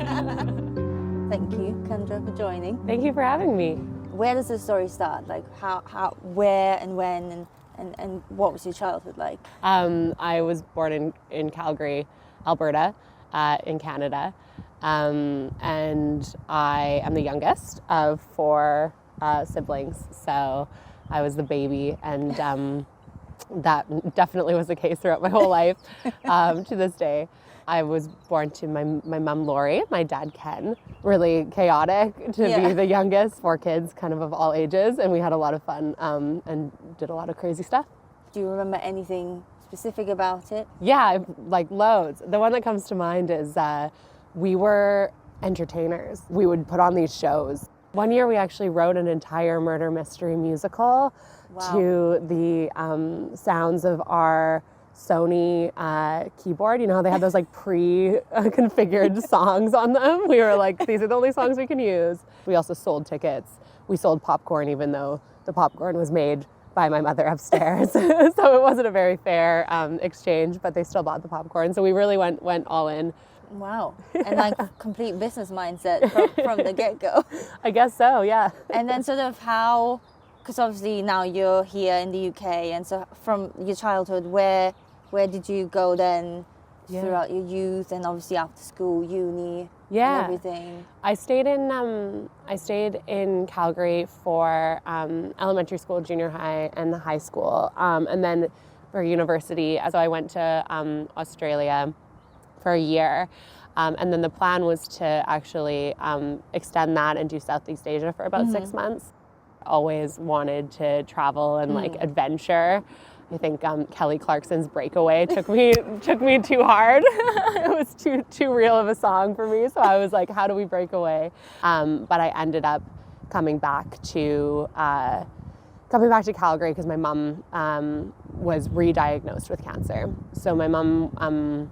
Thank you, Kendra, for joining. Thank you for having me. Where does the story start? Like how, where and when and what was your childhood like? I was born in Calgary, Alberta, in Canada. And I am the youngest of 4 siblings. So I was the baby, and that definitely was the case throughout my whole life to this day. I was born to my mom, Lori, my dad, Ken. Really chaotic to be the youngest, 4 kids kind of all ages, and we had a lot of fun and did a lot of crazy stuff. Do you remember anything specific about it? Yeah, like loads. The one that comes to mind is we were entertainers. We would put on these shows. One year we actually wrote an entire murder mystery musical to the sounds of our Sony keyboard. You know how they had those like pre-configured songs on them? We were like, these are the only songs we can use. We also sold tickets. We sold popcorn, even though the popcorn was made by my mother upstairs. So it wasn't a very fair exchange, but they still bought the popcorn. So we really went all in. Wow. And like complete business mindset from the get-go. I guess so, yeah. And then sort of how, because obviously now you're here in the UK, and so from your childhood, where did you go then throughout your youth, and obviously after school, uni, and everything? I stayed in Calgary for elementary school, junior high, and the high school, and then for university. So I went to Australia for a year, and then the plan was to actually extend that and do Southeast Asia for about 6 months. Always wanted to travel and like adventure. I think Kelly Clarkson's Breakaway took me too hard. It was too real of a song for me. So I was like, how do we break away? But I ended up coming back to Calgary because my mom was re-diagnosed with cancer. So my mom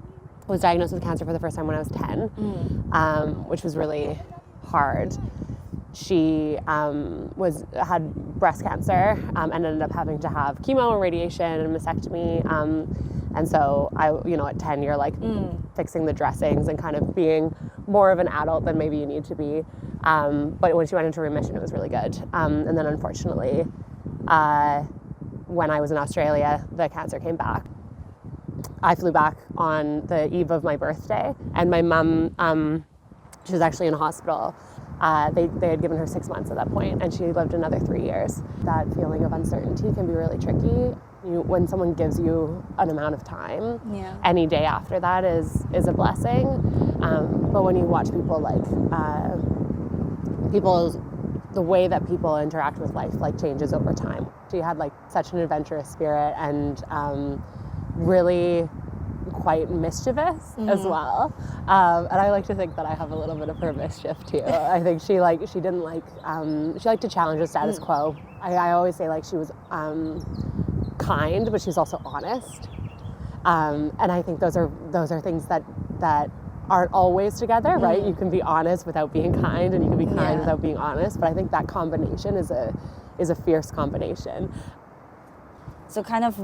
was diagnosed with cancer for the first time when I was 10, which was really hard. She had breast cancer and ended up having to have chemo and radiation and mastectomy. And so at 10, you're like fixing the dressings and kind of being more of an adult than maybe you need to be. But when she went into remission, it was really good. And then unfortunately, when I was in Australia, the cancer came back. I flew back on the eve of my birthday, and my mom, she was actually in a hospital. They had given her 6 months at that point, and she lived another 3 years. That feeling of uncertainty can be really tricky. When someone gives you an amount of time, any day after that is a blessing. But when you watch people the way that people interact with life changes over time. She had such an adventurous spirit and really quite mischievous as well, and I like to think that I have a little bit of her mischief too. I think she liked to challenge the status quo. I always say she was kind, but she was also honest, and I think those are things that aren't always together, right? You can be honest without being kind, and you can be kind without being honest, but I think that combination is a fierce combination. So kind of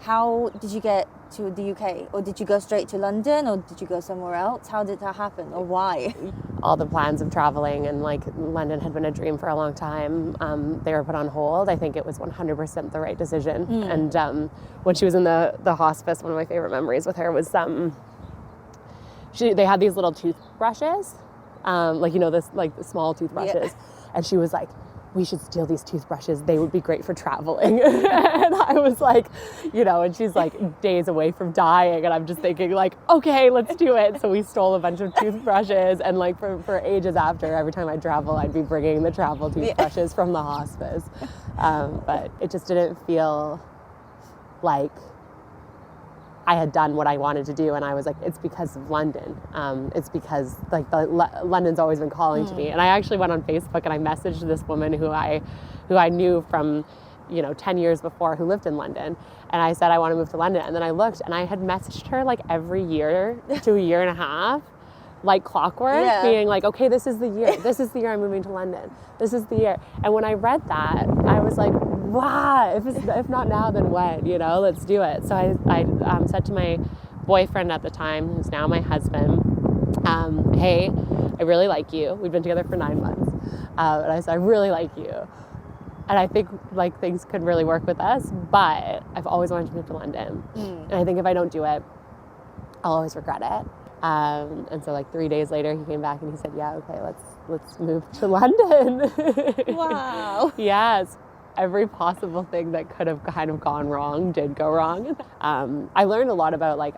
how did you get to the UK? Or did you go straight to London, or did you go somewhere else? How did that happen, or why? All the plans of traveling and London had been a dream for a long time. They were put on hold. I think it was 100% the right decision. And when she was in the hospice, one of my favorite memories with her was they had these little toothbrushes, the small toothbrushes, and she was like, we should steal these toothbrushes. They would be great for traveling. And I was like, and she's days away from dying. And I'm just thinking okay, let's do it. So we stole a bunch of toothbrushes. And for ages after, every time I travel, I'd be bringing the travel toothbrushes from the hospice. But it just didn't feel like I had done what I wanted to do, and I was like, it's because of London. It's because London's always been calling to me. And I actually went on Facebook and I messaged this woman who I knew from 10 years before, who lived in London, and I said I want to move to London. And then I looked, and I had messaged her every year to a year and a half, like clockwork, being okay, this is the year I'm moving to London. This is the year. And when I read that, I was like, wow, if not now, then when? Let's do it. So I said to my boyfriend at the time, who's now my husband, hey, I really like you. We've been together for 9 months. And I said, I really like you. And I think like things could really work with us, but I've always wanted to move to London. And I think if I don't do it, I'll always regret it. And so like 3 days later, he came back and he said, yeah, okay, let's move to London. Wow. Yes. Every possible thing that could have kind of gone wrong did go wrong. I learned a lot about like,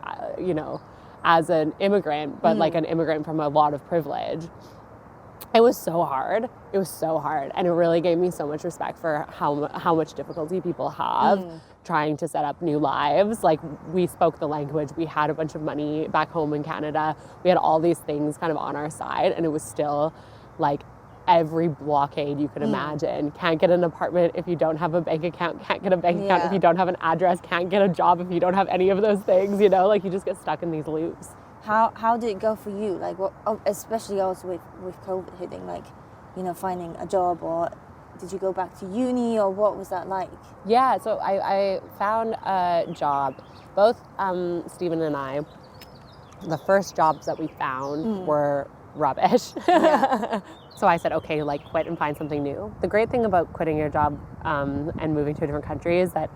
as an immigrant, but like an immigrant from a lot of privilege. It was so hard. It was so hard. And it really gave me so much respect for how much difficulty people have trying to set up new lives. Like, we spoke the language. We had a bunch of money back home in Canada. We had all these things kind of on our side. And it was still like every blockade you could imagine. Can't get an apartment if you don't have a bank account. Can't get a bank account if you don't have an address. Can't get a job if you don't have any of those things. You know, like you just get stuck in these loops. How did it go for you? Like, what, especially also with COVID hitting, like, finding a job, or did you go back to uni, or what was that like? Yeah, so I found a job. Both Stephen and I, the first jobs that we found were rubbish. Yeah. So I said, okay, like quit and find something new. The great thing about quitting your job and moving to a different country is that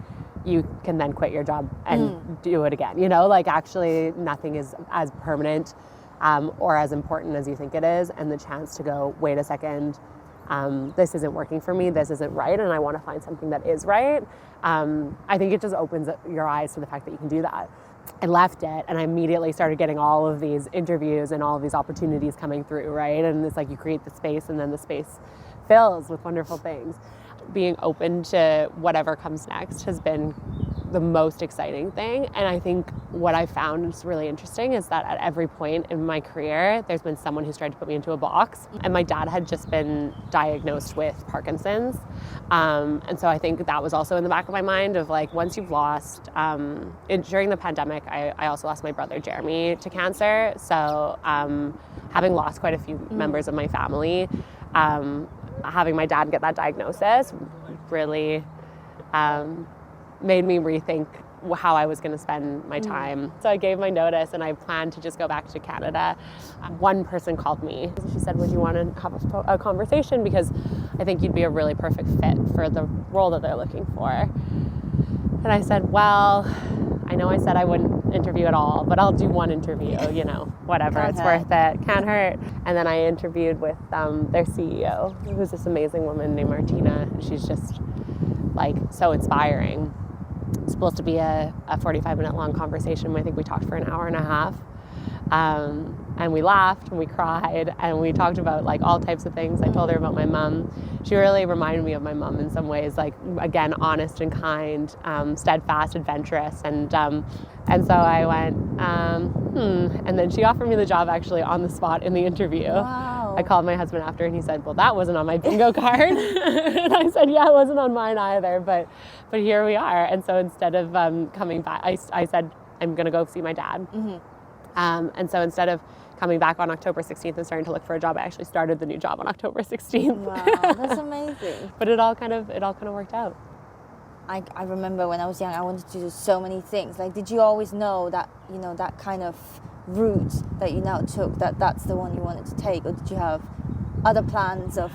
you can then quit your job and do it again. Like actually nothing is as permanent or as important as you think it is. And the chance to go, wait a second, this isn't working for me, this isn't right, and I want to find something that is right. I think it just opens your eyes to the fact that you can do that. I left it and I immediately started getting all of these interviews and all of these opportunities coming through, right? And it's like you create the space and then the space fills with wonderful things. Being open to whatever comes next has been the most exciting thing. And I think what I found is really interesting is that at every point in my career, there's been someone who's tried to put me into a box. And my dad had just been diagnosed with Parkinson's. And so I think that was also in the back of my mind of like, once you've lost, during the pandemic, I also lost my brother Jeremy to cancer. So having lost quite a few members of my family, having my dad get that diagnosis really made me rethink how I was going to spend my time. So I gave my notice and I planned to just go back to Canada. One person called me. She said, would you want to have a conversation, because I think you'd be a really perfect fit for the role that they're looking for. And I said, well, I know I said I wouldn't interview at all, but I'll do one interview, whatever, it's worth it, can't hurt. And then I interviewed with their CEO, who's this amazing woman named Marina. She's just like so inspiring. It's supposed to be a 45-minute long conversation. I think we talked for an hour and a half. And we laughed and we cried and we talked about like all types of things. I told her about my mom. She really reminded me of my mom in some ways, like, again, honest and kind, steadfast, adventurous. And so I went, And then she offered me the job actually on the spot in the interview. Wow. I called my husband after and he said, well, that wasn't on my bingo card. And I said, yeah, it wasn't on mine either, but here we are. And so instead of coming back, I said, I'm going to go see my dad. And so instead of coming back on October 16th and starting to look for a job, I actually started the new job on October 16th. Wow, that's amazing. But it all kind of worked out. I remember when I was young, I wanted to do so many things. Like, did you always know that, that kind of route that you now took, that's the one you wanted to take? Or did you have other plans of,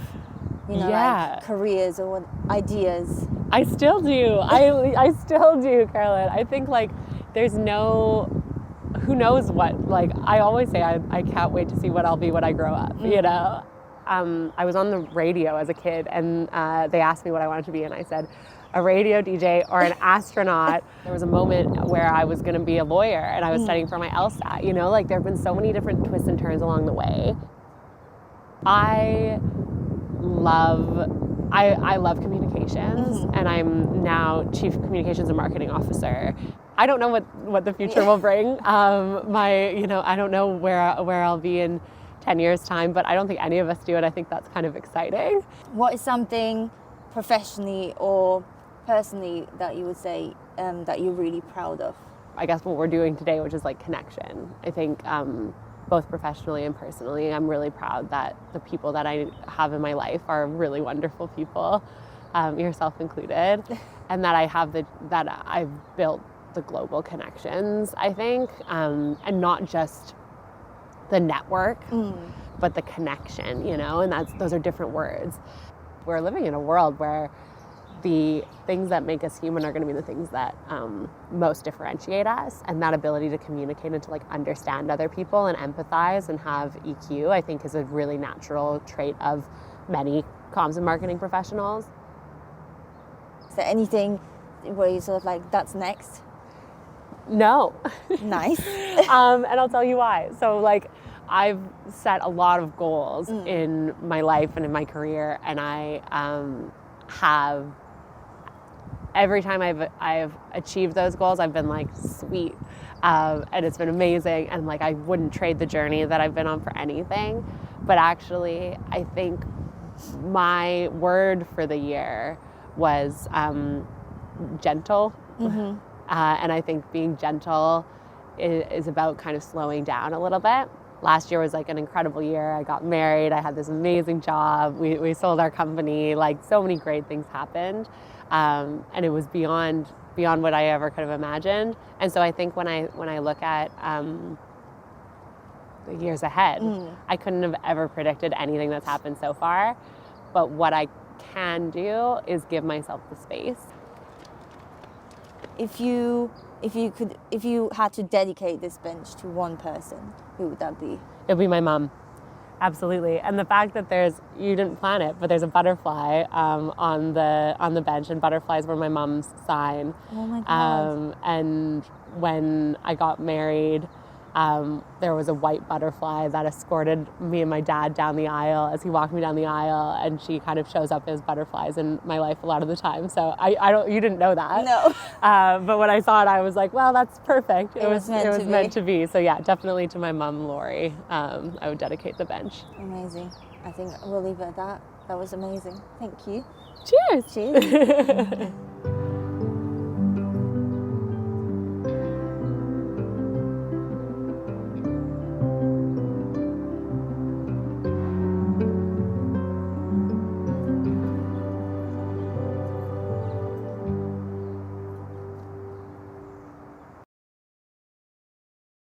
like careers or what ideas? I still do. I still do, Carolin. I think like there's who knows what, like I always say I can't wait to see what I'll be when I grow up, I was on the radio as a kid and they asked me what I wanted to be and I said a radio DJ or an astronaut. There was a moment where I was going to be a lawyer and I was studying for my LSAT, like there have been so many different twists and turns along the way. I love communications and I'm now Chief Communications and Marketing Officer. I don't know what the future will bring. I don't know where I'll be in 10 years' time, but I don't think any of us do, and I think that's kind of exciting. What is something professionally or personally that you would say that you're really proud of? I guess what we're doing today, which is like connection. I think both professionally and personally, I'm really proud that the people that I have in my life are really wonderful people, yourself included, and that I've built the global connections, I think, and not just the network, but the connection, you know, and those are different words. We're living in a world where the things that make us human are going to be the things that most differentiate us, and that ability to communicate and to like understand other people and empathize and have EQ, I think, is a really natural trait of many comms and marketing professionals. Is there anything where you sort of like, that's next? No. Nice. And I'll tell you why. So like, I've set a lot of goals in my life and in my career, and I have, every time I've achieved those goals, I've been like, sweet, and it's been amazing, and like, I wouldn't trade the journey that I've been on for anything. But actually, I think my word for the year was gentle. And I think being gentle is about kind of slowing down a little bit. Last year was like an incredible year. I got married. I had this amazing job. We sold our company. Like, so many great things happened. And it was beyond what I ever could have imagined. And so I think when I look at the years ahead, I couldn't have ever predicted anything that's happened so far. But what I can do is give myself the space. If you had to dedicate this bench to one person, who would that be? It'd be my mom. Absolutely. And the fact that you didn't plan it, but there's a butterfly on the bench, and butterflies were my mom's sign. Oh my God. And when I got married, there was a white butterfly that escorted me and my dad down the aisle as he walked me down the aisle, and she kind of shows up as butterflies in my life a lot of the time. So you didn't know that. No. But when I saw it, I was like, well, that's perfect. It was meant to be. So yeah, definitely to my mom, Lori, I would dedicate the bench. Amazing. I think we'll leave it at that. That was amazing. Thank you. Cheers. Cheers.